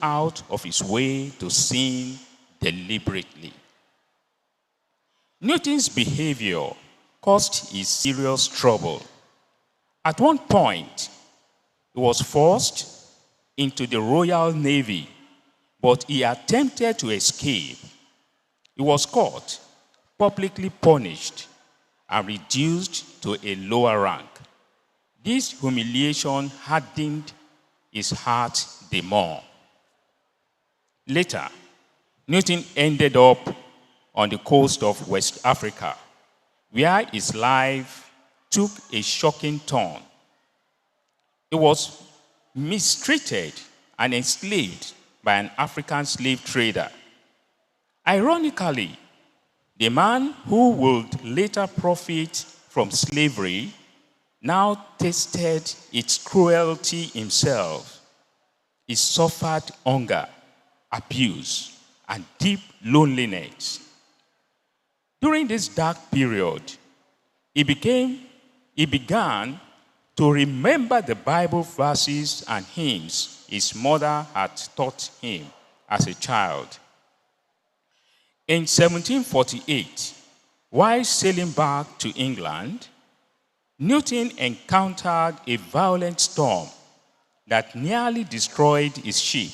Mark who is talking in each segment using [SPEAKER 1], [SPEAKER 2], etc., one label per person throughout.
[SPEAKER 1] out of his way to sin deliberately. Newton's behavior caused him serious trouble. At one point, he was forced into the Royal Navy, but he attempted to escape. He was caught, publicly punished, and reduced to a lower rank. This humiliation hardened his heart the more. Later, Newton ended up on the coast of West Africa, where his life took a shocking turn. He was mistreated and enslaved by an African slave trader. Ironically, the man who would later profit from slavery now tasted its cruelty himself. He suffered hunger, abuse, and deep loneliness. During this dark period, he began to remember the Bible verses and hymns his mother had taught him as a child. In 1748, while sailing back to England, Newton encountered a violent storm that nearly destroyed his ship.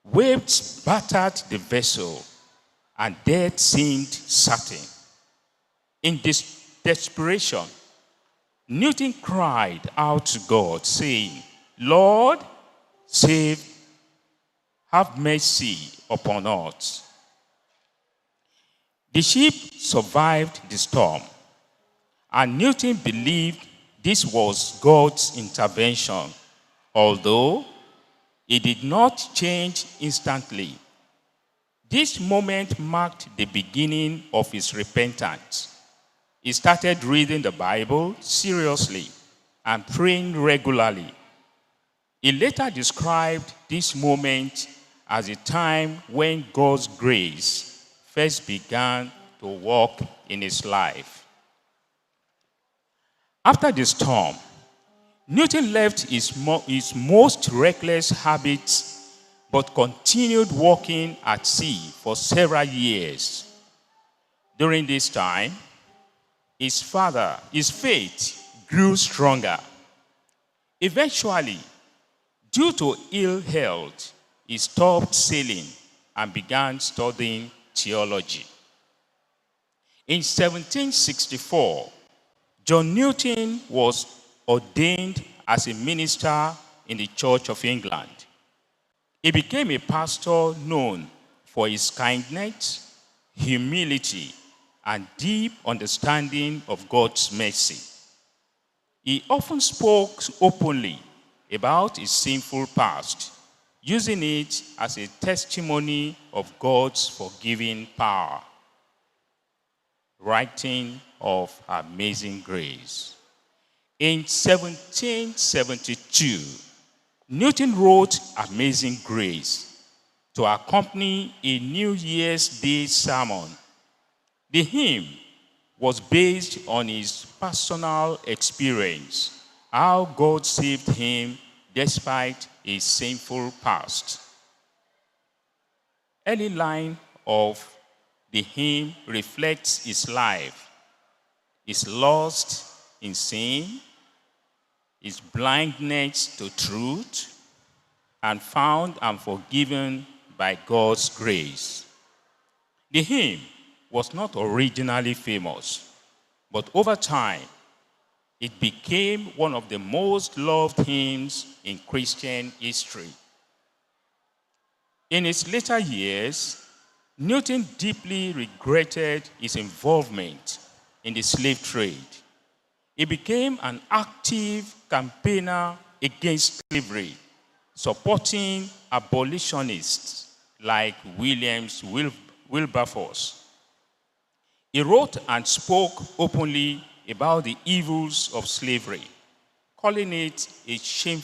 [SPEAKER 1] Waves battered the vessel, and death seemed certain. In this desperation, Newton cried out to God, saying, "Lord, have mercy upon us." The ship survived the storm, and Newton believed this was God's intervention, although it did not change instantly. This moment marked the beginning of his repentance. He started reading the Bible seriously and praying regularly. He later described this moment as a time when God's grace first began to work in his life. After the storm, Newton left his most reckless habits but continued working at sea for several years. During this time, his faith grew stronger. Eventually, due to ill health, he stopped sailing and began studying theology. In 1764, John Newton was ordained as a minister in the Church of England. He became a pastor known for his kindness, humility, and deep understanding of God's mercy. He often spoke openly about his sinful past, using it as a testimony of God's forgiving power. Writing of Amazing Grace. In 1772, Newton wrote Amazing Grace to accompany a New Year's Day sermon. The hymn was based on his personal experience, how God saved him despite his sinful past. Any line of the hymn reflects his life, his lust in sin, his blindness to truth, and found and forgiven by God's grace. The hymn was not originally famous, but over time, it became one of the most loved hymns in Christian history. In his later years, Newton deeply regretted his involvement in the slave trade. He became an active campaigner against slavery, supporting abolitionists like Wilberforce. He wrote and spoke openly about the evils of slavery, calling it a shameful